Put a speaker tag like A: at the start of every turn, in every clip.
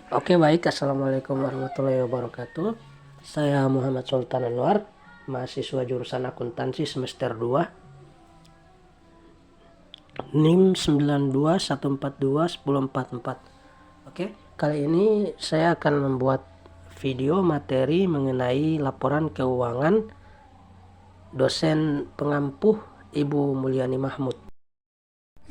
A: Oke baik, Assalamualaikum warahmatullahi wabarakatuh. Saya Muhammad Sultan Anwar, mahasiswa jurusan akuntansi semester 2, NIM 92142144. Oke, kali ini saya akan membuat video materi mengenai laporan keuangan dosen pengampuh Ibu Mulyani Mahmud.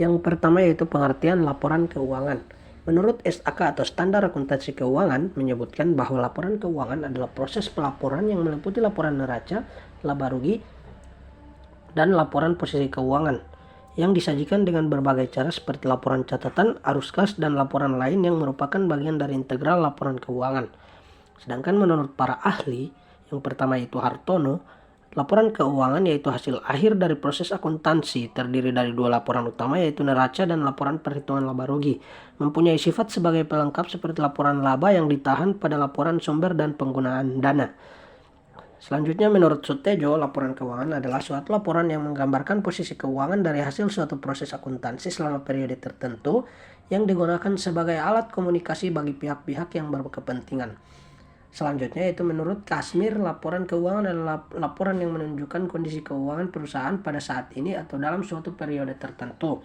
A: Yang pertama yaitu pengertian laporan keuangan. Menurut SAK atau Standar Akuntansi Keuangan menyebutkan bahwa laporan keuangan adalah proses pelaporan yang meliputi laporan neraca, laba rugi, dan laporan posisi keuangan yang disajikan dengan berbagai cara seperti laporan catatan, arus kas, dan laporan lain yang merupakan bagian dari integral laporan keuangan. Sedangkan menurut para ahli, yang pertama yaitu Hartono, laporan keuangan yaitu hasil akhir dari proses akuntansi, terdiri dari dua laporan utama yaitu neraca dan laporan perhitungan laba rugi. Mempunyai sifat sebagai pelengkap seperti laporan laba yang ditahan pada laporan sumber dan penggunaan dana. Selanjutnya menurut Sutejo, laporan keuangan adalah suatu laporan yang menggambarkan posisi keuangan dari hasil suatu proses akuntansi selama periode tertentu yang digunakan sebagai alat komunikasi bagi pihak-pihak yang berkepentingan. Selanjutnya yaitu menurut Kasmir, laporan keuangan adalah laporan yang menunjukkan kondisi keuangan perusahaan pada saat ini atau dalam suatu periode tertentu.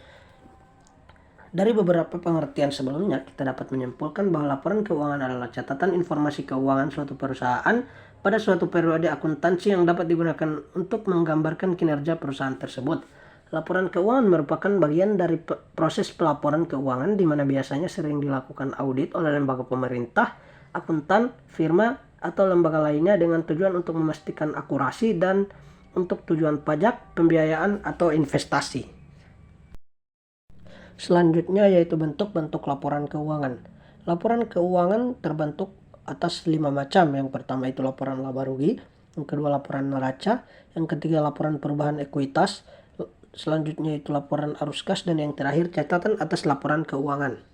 A: Dari beberapa pengertian sebelumnya, kita dapat menyimpulkan bahwa laporan keuangan adalah catatan informasi keuangan suatu perusahaan pada suatu periode akuntansi yang dapat digunakan untuk menggambarkan kinerja perusahaan tersebut. Laporan keuangan merupakan bagian dari proses pelaporan keuangan di mana biasanya sering dilakukan audit oleh lembaga pemerintah, akuntan, firma, atau lembaga lainnya dengan tujuan untuk memastikan akurasi dan untuk tujuan pajak, pembiayaan, atau investasi. Selanjutnya yaitu bentuk-bentuk laporan keuangan. Laporan keuangan terbentuk atas 5 macam. Yang pertama itu laporan laba rugi, yang kedua laporan neraca, yang ketiga laporan perubahan ekuitas, selanjutnya itu laporan arus kas, dan yang terakhir catatan atas laporan keuangan.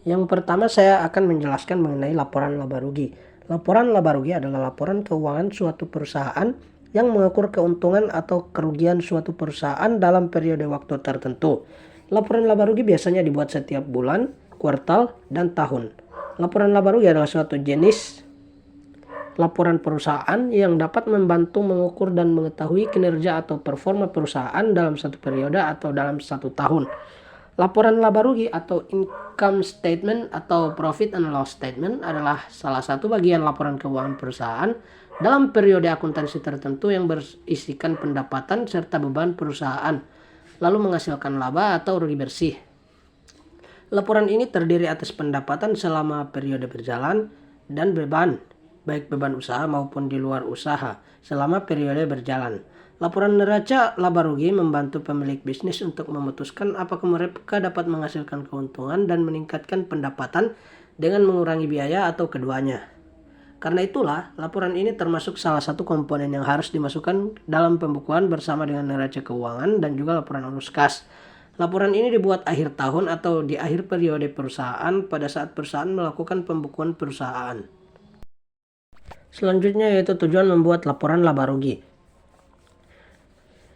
A: Yang pertama saya akan menjelaskan mengenai laporan laba rugi. Laporan laba rugi adalah laporan keuangan suatu perusahaan yang mengukur keuntungan atau kerugian suatu perusahaan dalam periode waktu tertentu. Laporan laba rugi biasanya dibuat setiap bulan, kuartal, dan tahun. Laporan laba rugi adalah suatu jenis laporan perusahaan yang dapat membantu mengukur dan mengetahui kinerja atau performa perusahaan dalam satu periode atau dalam satu tahun. Laporan laba rugi atau income statement atau profit and loss statement adalah salah satu bagian laporan keuangan perusahaan dalam periode akuntansi tertentu yang berisikan pendapatan serta beban perusahaan, lalu menghasilkan laba atau rugi bersih. Laporan ini terdiri atas pendapatan selama periode berjalan dan beban, baik beban usaha maupun di luar usaha, selama periode berjalan. Laporan neraca laba rugi membantu pemilik bisnis untuk memutuskan apakah mereka dapat menghasilkan keuntungan dan meningkatkan pendapatan dengan mengurangi biaya atau keduanya. Karena itulah, laporan ini termasuk salah satu komponen yang harus dimasukkan dalam pembukuan bersama dengan neraca keuangan dan juga laporan arus kas. Laporan ini dibuat akhir tahun atau di akhir periode perusahaan pada saat perusahaan melakukan pembukuan perusahaan. Selanjutnya yaitu tujuan membuat laporan laba rugi.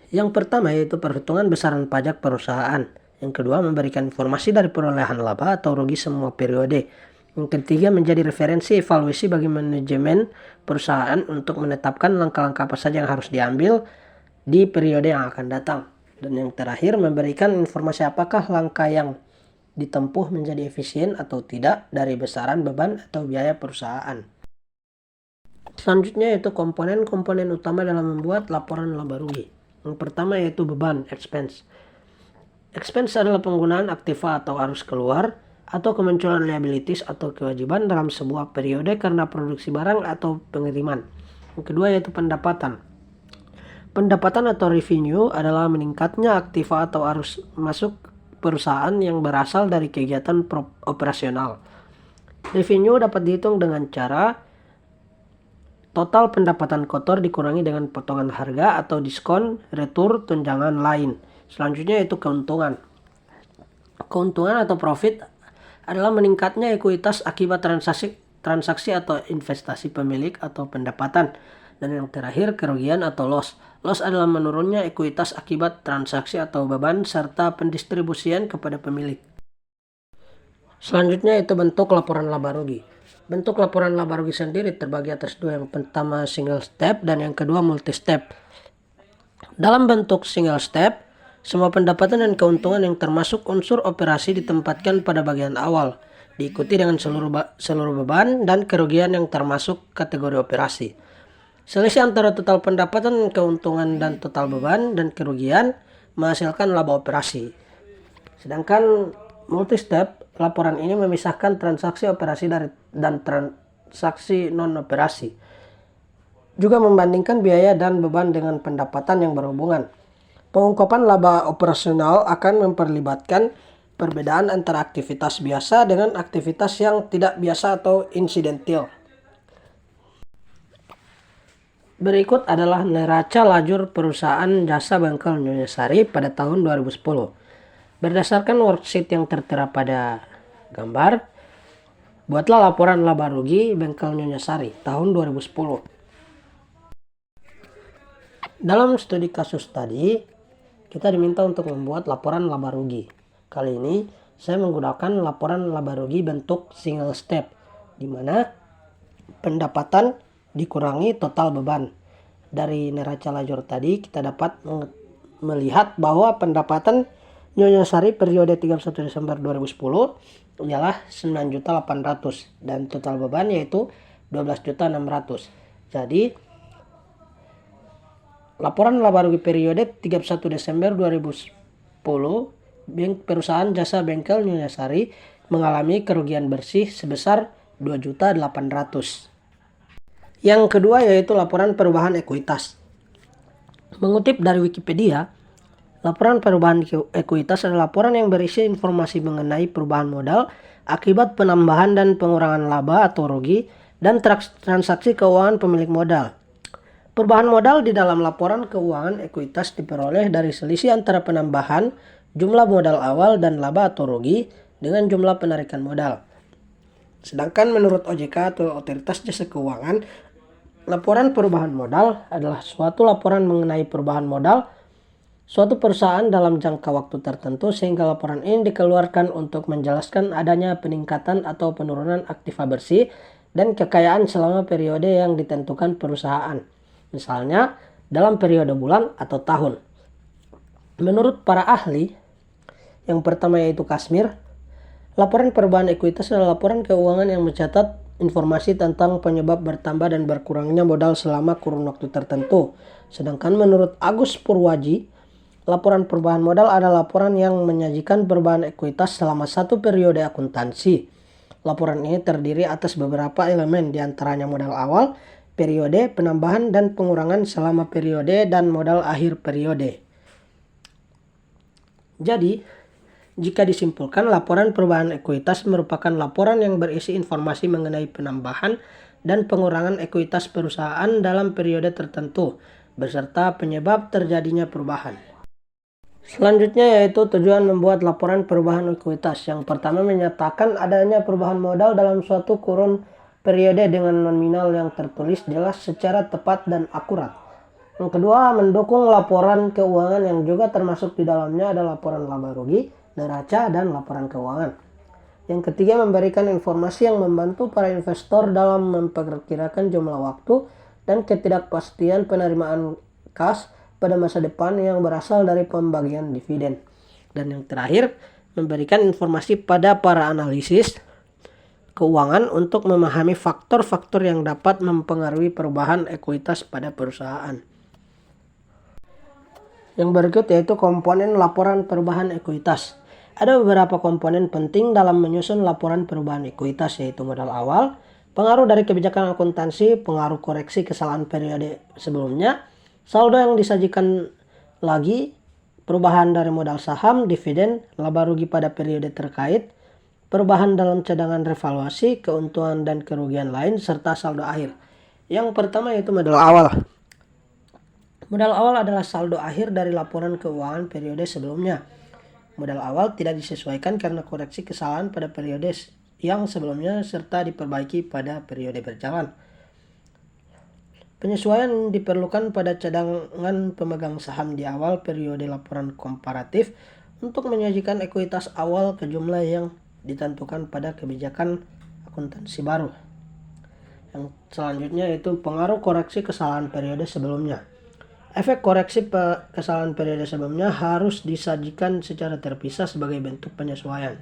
A: Yang pertama yaitu perhitungan besaran pajak perusahaan. Yang kedua memberikan informasi dari perolehan laba atau rugi semua periode. Yang ketiga menjadi referensi evaluasi bagi manajemen perusahaan untuk menetapkan langkah-langkah apa saja yang harus diambil di periode yang akan datang. Dan yang terakhir memberikan informasi apakah langkah yang ditempuh menjadi efisien atau tidak dari besaran beban atau biaya perusahaan. Selanjutnya yaitu komponen-komponen utama dalam membuat laporan laba rugi. Yang pertama yaitu beban, expense. Expense adalah penggunaan aktiva atau arus keluar atau kemunculan liabilities atau kewajiban dalam sebuah periode karena produksi barang atau pengiriman. Yang kedua yaitu pendapatan. Pendapatan atau revenue adalah meningkatnya aktiva atau arus masuk perusahaan yang berasal dari kegiatan operasional. Revenue dapat dihitung dengan cara total pendapatan kotor dikurangi dengan potongan harga atau diskon, retur, tunjangan lain. Selanjutnya yaitu keuntungan. Keuntungan atau profit adalah meningkatnya ekuitas akibat transaksi atau investasi pemilik atau pendapatan. Dan yang terakhir kerugian atau loss. Loss adalah menurunnya ekuitas akibat transaksi atau beban serta pendistribusian kepada pemilik. Selanjutnya itu bentuk laporan laba rugi. Bentuk laporan laba rugi sendiri terbagi atas dua, yang pertama single step dan yang kedua multi step. Dalam bentuk single step, semua pendapatan dan keuntungan yang termasuk unsur operasi ditempatkan pada bagian awal, diikuti dengan seluruh beban dan kerugian yang termasuk kategori operasi. Selisih antara total pendapatan, keuntungan, dan total beban dan kerugian menghasilkan laba operasi. Sedangkan multi-step, laporan ini memisahkan transaksi operasi dan transaksi non-operasi. Juga membandingkan biaya dan beban dengan pendapatan yang berhubungan. Pengungkapan laba operasional akan memperlibatkan perbedaan antara aktivitas biasa dengan aktivitas yang tidak biasa atau insidental. Berikut adalah neraca lajur perusahaan jasa bengkel Nyonya Sari pada tahun 2010. Berdasarkan worksheet yang tertera pada gambar, buatlah laporan laba rugi bengkel Nyonya Sari tahun 2010. Dalam studi kasus tadi, kita diminta untuk membuat laporan laba rugi. Kali ini, saya menggunakan laporan laba rugi bentuk single step, di mana pendapatan dikurangi total beban. Dari neraca lajur tadi, kita dapat melihat bahwa pendapatan Nyonya Sari periode 31 Desember 2010 ialah 9.800.000 dan total beban yaitu 12.600.000. Jadi laporan laba rugi periode 31 Desember 2010 perusahaan jasa bengkel Nyonya Sari mengalami kerugian bersih sebesar 2.800.000. Yang kedua yaitu laporan perubahan ekuitas. Mengutip dari Wikipedia, laporan perubahan ekuitas adalah laporan yang berisi informasi mengenai perubahan modal akibat penambahan dan pengurangan laba atau rugi dan transaksi keuangan pemilik modal. Perubahan modal di dalam laporan keuangan ekuitas diperoleh dari selisih antara penambahan jumlah modal awal dan laba atau rugi dengan jumlah penarikan modal. Sedangkan menurut OJK atau Otoritas Jasa Keuangan, laporan perubahan modal adalah suatu laporan mengenai perubahan modal suatu perusahaan dalam jangka waktu tertentu sehingga laporan ini dikeluarkan untuk menjelaskan adanya peningkatan atau penurunan aktiva bersih dan kekayaan selama periode yang ditentukan perusahaan. Misalnya dalam periode bulan atau tahun. Menurut para ahli, yang pertama yaitu Kasmir, laporan perubahan ekuitas adalah laporan keuangan yang mencatat informasi tentang penyebab bertambah dan berkurangnya modal selama kurun waktu tertentu. Sedangkan menurut Agus Purwaji, laporan perubahan modal adalah laporan yang menyajikan perubahan ekuitas selama satu periode akuntansi. Laporan ini terdiri atas beberapa elemen, diantaranya modal awal, periode, penambahan dan pengurangan selama periode, dan modal akhir periode. Jadi, jika disimpulkan, laporan perubahan ekuitas merupakan laporan yang berisi informasi mengenai penambahan dan pengurangan ekuitas perusahaan dalam periode tertentu, beserta penyebab terjadinya perubahan. Selanjutnya yaitu tujuan membuat laporan perubahan ekuitas. Yang pertama menyatakan adanya perubahan modal dalam suatu kurun periode dengan nominal yang tertulis jelas secara tepat dan akurat. Yang kedua, mendukung laporan keuangan yang juga termasuk di dalamnya ada laporan laba rugi, neraca, dan laporan keuangan. Yang ketiga, memberikan informasi yang membantu para investor dalam memperkirakan jumlah waktu dan ketidakpastian penerimaan kas pada masa depan yang berasal dari pembagian dividen. Dan yang terakhir, memberikan informasi pada para analisis keuangan untuk memahami faktor-faktor yang dapat mempengaruhi perubahan ekuitas pada perusahaan. Yang berikut yaitu komponen laporan perubahan ekuitas. Ada beberapa komponen penting dalam menyusun laporan perubahan ekuitas, yaitu modal awal, pengaruh dari kebijakan akuntansi, pengaruh koreksi kesalahan periode sebelumnya, saldo yang disajikan lagi, perubahan dari modal saham, dividen, laba rugi pada periode terkait, perubahan dalam cadangan revaluasi, keuntungan dan kerugian lain, serta saldo akhir. Yang pertama yaitu modal awal. Modal awal adalah saldo akhir dari laporan keuangan periode sebelumnya. Modal awal tidak disesuaikan karena koreksi kesalahan pada periode yang sebelumnya serta diperbaiki pada periode berjalan. Penyesuaian diperlukan pada cadangan pemegang saham di awal periode laporan komparatif untuk menyajikan ekuitas awal ke jumlah yang ditentukan pada kebijakan akuntansi baru. Yang selanjutnya yaitu pengaruh koreksi kesalahan periode sebelumnya. Efek koreksi kesalahan periode sebelumnya harus disajikan secara terpisah sebagai bentuk penyesuaian.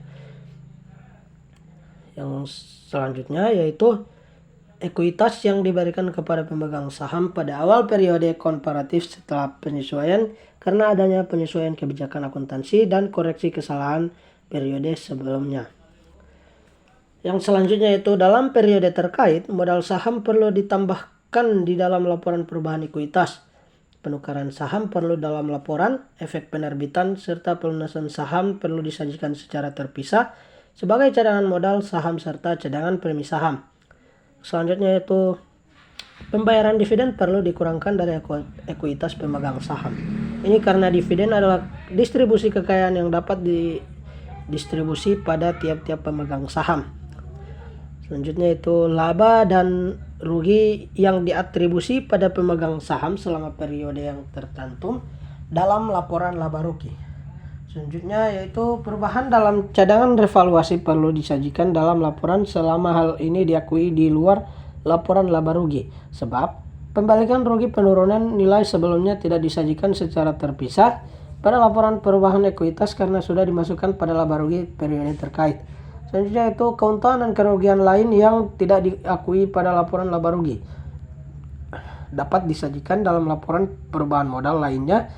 A: Yang selanjutnya yaitu ekuitas yang diberikan kepada pemegang saham pada awal periode komparatif setelah penyesuaian karena adanya penyesuaian kebijakan akuntansi dan koreksi kesalahan periode sebelumnya. Yang selanjutnya yaitu dalam periode terkait, modal saham perlu ditambahkan di dalam laporan perubahan ekuitas. Penukaran saham perlu dalam laporan, efek penerbitan, serta pelunasan saham perlu disajikan secara terpisah sebagai cadangan modal saham serta cadangan premi saham. Selanjutnya yaitu pembayaran dividen perlu dikurangkan dari ekuitas pemegang saham. Ini karena dividen adalah distribusi kekayaan yang dapat didistribusi pada tiap-tiap pemegang saham. Selanjutnya itu laba dan rugi yang diatribusi pada pemegang saham selama periode yang tercantum dalam laporan laba rugi. Selanjutnya yaitu perubahan dalam cadangan revaluasi perlu disajikan dalam laporan selama hal ini diakui di luar laporan laba rugi. Sebab pembalikan rugi penurunan nilai sebelumnya tidak disajikan secara terpisah pada laporan perubahan ekuitas karena sudah dimasukkan pada laba rugi periode terkait. Selanjutnya itu keuntungan dan kerugian lain yang tidak diakui pada laporan laba rugi dapat disajikan dalam laporan perubahan modal lainnya.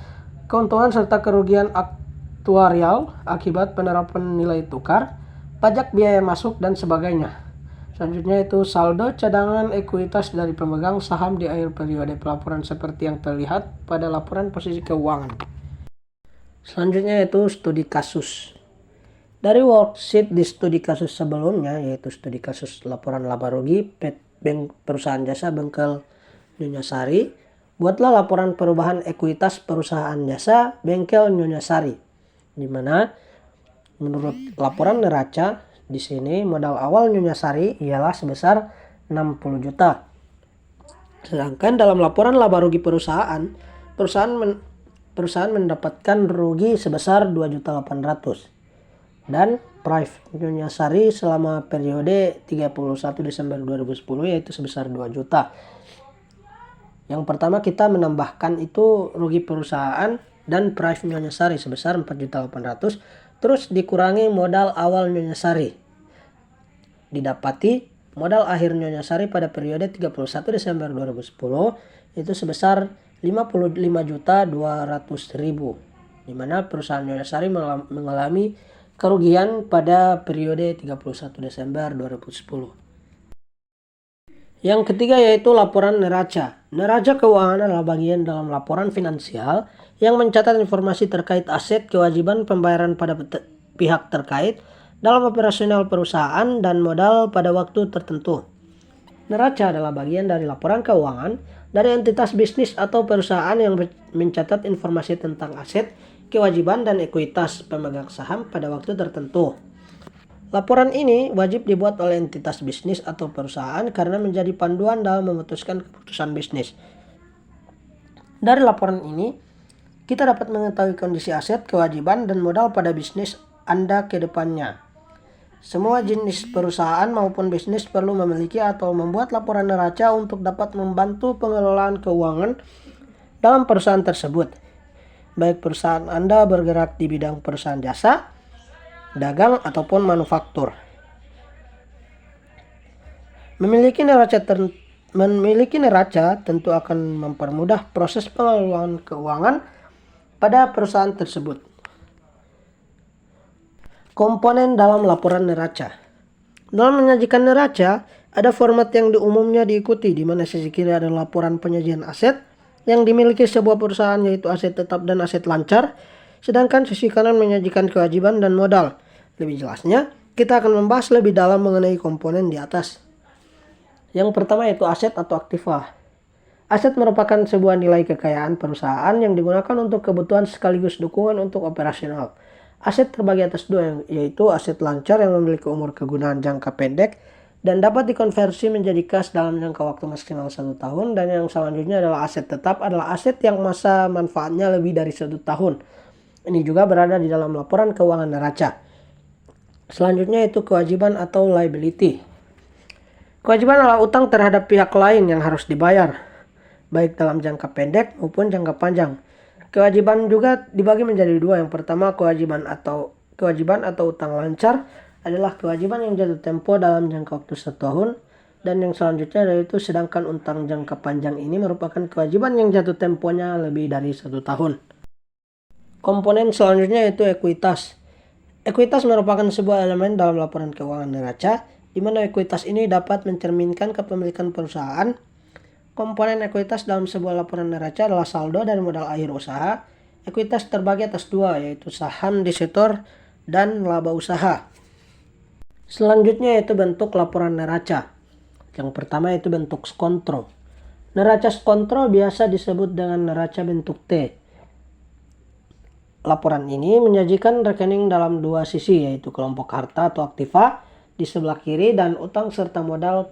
A: Keuntungan serta kerugian aktuarial akibat penerapan nilai tukar, pajak biaya masuk dan sebagainya. Selanjutnya itu saldo cadangan ekuitas dari pemegang saham di akhir periode pelaporan seperti yang terlihat pada laporan posisi keuangan. Selanjutnya itu studi kasus. Dari worksheet di studi kasus sebelumnya, yaitu studi kasus laporan laba rugi perusahaan jasa Bengkel Nyonya Sari, buatlah laporan perubahan ekuitas perusahaan jasa Bengkel Nyonya Sari, di mana menurut laporan neraca di sini modal awal Nyonya Sari ialah sebesar 60 juta. Sedangkan dalam laporan laba rugi perusahaan mendapatkan rugi sebesar 2.800.000. Dan price Nyonya Sari selama periode 31 Desember 2010 yaitu sebesar 2 juta. Yang pertama kita menambahkan itu rugi perusahaan dan price Nyonya Sari sebesar 4.800.000, terus dikurangi modal awal Nyonya Sari. Didapati modal akhir Nyonya Sari pada periode 31 Desember 2010 itu sebesar 55.200.000, di mana perusahaan Nyonya Sari mengalami kerugian pada periode 31 Desember 2010. Yang ketiga yaitu laporan neraca. Neraca keuangan adalah bagian dalam laporan finansial yang mencatat informasi terkait aset, kewajiban pembayaran pada pihak terkait dalam operasional perusahaan dan modal pada waktu tertentu. Neraca adalah bagian dari laporan keuangan dari entitas bisnis atau perusahaan yang mencatat informasi tentang aset, kewajiban dan ekuitas pemegang saham pada waktu tertentu. Laporan ini wajib dibuat oleh entitas bisnis atau perusahaan karena menjadi panduan dalam memutuskan keputusan bisnis. Dari laporan ini, kita dapat mengetahui kondisi aset, kewajiban dan modal pada bisnis Anda ke depannya. Semua jenis perusahaan maupun bisnis perlu memiliki atau membuat laporan neraca untuk dapat membantu pengelolaan keuangan dalam perusahaan tersebut. Baik perusahaan Anda bergerak di bidang perusahaan jasa, dagang, ataupun manufaktur. Memiliki neraca tentu akan mempermudah proses pengelolaan keuangan pada perusahaan tersebut. Komponen dalam laporan neraca. Dalam menyajikan neraca, ada format yang umumnya diikuti, di mana sisi kiri adalah laporan penyajian aset yang dimiliki sebuah perusahaan, yaitu aset tetap dan aset lancar, sedangkan sisi kanan menyajikan kewajiban dan modal. Lebih jelasnya, kita akan membahas lebih dalam mengenai komponen di atas. Yang pertama yaitu aset atau aktiva. Aset merupakan sebuah nilai kekayaan perusahaan yang digunakan untuk kebutuhan sekaligus dukungan untuk operasional. Aset terbagi atas dua, yaitu aset lancar yang memiliki umur kegunaan jangka pendek dan dapat dikonversi menjadi kas dalam jangka waktu maksimal 1 tahun, dan yang selanjutnya adalah aset tetap, adalah aset yang masa manfaatnya lebih dari 1 tahun. Ini juga berada di dalam laporan keuangan neraca. Selanjutnya itu kewajiban atau liability. Kewajiban adalah utang terhadap pihak lain yang harus dibayar, baik dalam jangka pendek maupun jangka panjang. Kewajiban juga dibagi menjadi dua. Yang pertama, kewajiban atau utang lancar adalah kewajiban yang jatuh tempo dalam jangka waktu 1 tahun. Dan yang selanjutnya yaitu sedangkan utang jangka panjang ini merupakan kewajiban yang jatuh temponya lebih dari 1 tahun. Komponen selanjutnya yaitu ekuitas. Ekuitas merupakan sebuah elemen dalam laporan keuangan neraca, di mana ekuitas ini dapat mencerminkan kepemilikan perusahaan. Komponen ekuitas dalam sebuah laporan neraca adalah saldo dan modal akhir usaha. Ekuitas terbagi atas dua, yaitu saham debitur dan laba usaha. Selanjutnya yaitu bentuk laporan neraca. Yang pertama yaitu bentuk skontro. Neraca skontro biasa disebut dengan neraca bentuk T. Laporan ini menyajikan rekening dalam dua sisi, yaitu kelompok harta atau aktiva di sebelah kiri dan utang serta modal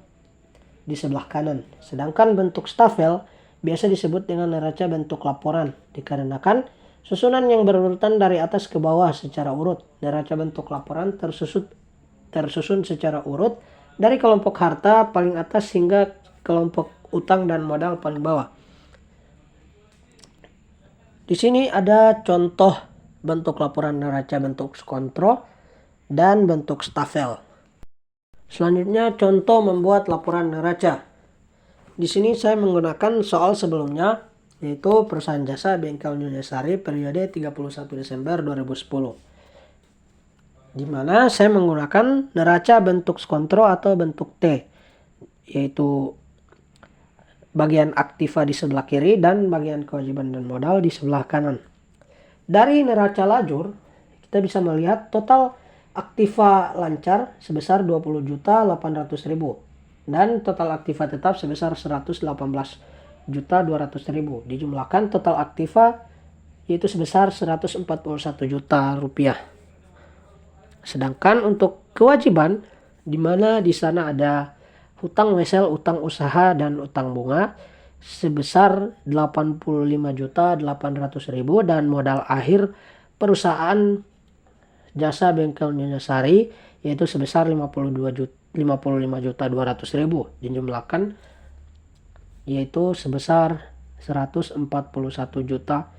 A: di sebelah kanan. Sedangkan bentuk stafel biasa disebut dengan neraca bentuk laporan, dikarenakan susunan yang berurutan dari atas ke bawah secara urut. Neraca bentuk laporan tersusun secara urut dari kelompok harta paling atas hingga kelompok utang dan modal paling bawah. Di sini ada contoh bentuk laporan neraca bentuk skontro dan bentuk stafel. Selanjutnya contoh membuat laporan neraca. Di sini saya menggunakan soal sebelumnya, yaitu perusahaan jasa Bengkel Nyonya Sari periode 31 Desember 2010. Di mana saya menggunakan neraca bentuk skontro atau bentuk T, yaitu bagian aktiva di sebelah kiri dan bagian kewajiban dan modal di sebelah kanan. Dari neraca lajur, kita bisa melihat total aktiva lancar sebesar 20.800.000 dan total aktiva tetap sebesar 118.200.000. Dijumlahkan total aktiva yaitu sebesar 141 juta rupiah. Sedangkan untuk kewajiban, di mana di sana ada hutang wesel, utang usaha, dan utang bunga sebesar 85.800.000 dan modal akhir perusahaan jasa Bengkel Nyonya Sari yaitu sebesar 55.200.000 dijumlahkan yaitu sebesar 141 juta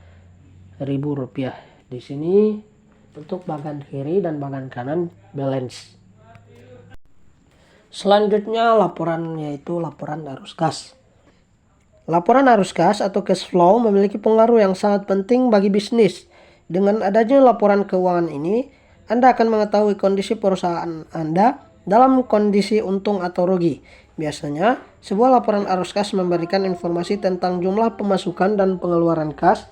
A: rupiah. Di sini untuk bagian kiri dan bagian kanan balance. Selanjutnya laporan yaitu laporan arus kas. Laporan arus kas atau cash flow memiliki pengaruh yang sangat penting bagi bisnis. Dengan adanya laporan keuangan ini, Anda akan mengetahui kondisi perusahaan Anda dalam kondisi untung atau rugi. Biasanya, sebuah laporan arus kas memberikan informasi tentang jumlah pemasukan dan pengeluaran kas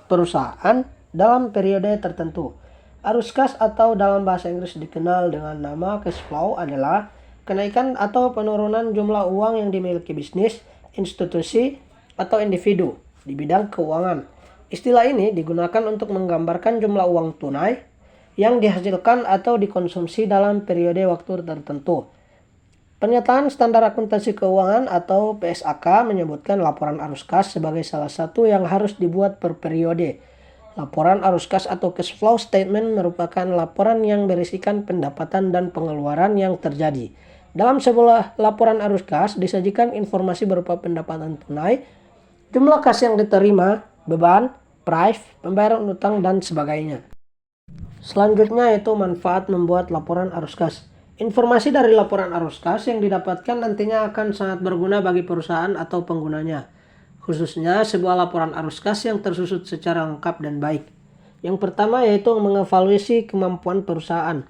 A: perusahaan dalam periode tertentu. Arus kas atau dalam bahasa Inggris dikenal dengan nama cash flow adalah kenaikan atau penurunan jumlah uang yang dimiliki bisnis, institusi, atau individu di bidang keuangan. Istilah ini digunakan untuk menggambarkan jumlah uang tunai yang dihasilkan atau dikonsumsi dalam periode waktu tertentu. Pernyataan Standar Akuntansi Keuangan atau PSAK menyebutkan laporan arus kas sebagai salah satu yang harus dibuat per periode. Laporan arus kas atau cash flow statement merupakan laporan yang berisikan pendapatan dan pengeluaran yang terjadi. Dalam sebuah laporan arus kas disajikan informasi berupa pendapatan tunai, jumlah kas yang diterima, beban, price, pembayaran utang, dan sebagainya. Selanjutnya yaitu manfaat membuat laporan arus kas. Informasi dari laporan arus kas yang didapatkan nantinya akan sangat berguna bagi perusahaan atau penggunanya, khususnya sebuah laporan arus kas yang tersusun secara lengkap dan baik. Yang pertama yaitu mengevaluasi kemampuan perusahaan.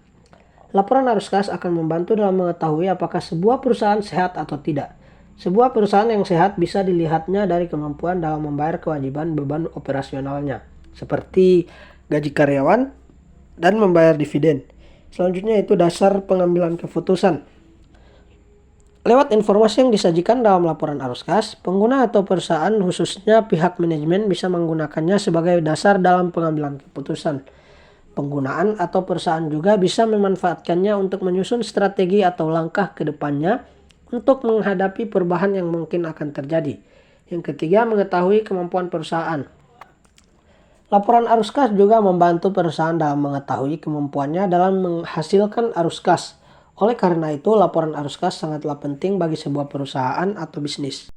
A: Laporan arus kas akan membantu dalam mengetahui apakah sebuah perusahaan sehat atau tidak. Sebuah perusahaan yang sehat bisa dilihatnya dari kemampuan dalam membayar kewajiban beban operasionalnya, seperti gaji karyawan dan membayar dividen. Selanjutnya itu dasar pengambilan keputusan. Lewat informasi yang disajikan dalam laporan arus kas, pengguna atau perusahaan khususnya pihak manajemen bisa menggunakannya sebagai dasar dalam pengambilan keputusan. Penggunaan atau perusahaan juga bisa memanfaatkannya untuk menyusun strategi atau langkah ke depannya untuk menghadapi perubahan yang mungkin akan terjadi. Yang ketiga, mengetahui kemampuan perusahaan. Laporan arus kas juga membantu perusahaan dalam mengetahui kemampuannya dalam menghasilkan arus kas. Oleh karena itu, laporan arus kas sangatlah penting bagi sebuah perusahaan atau bisnis.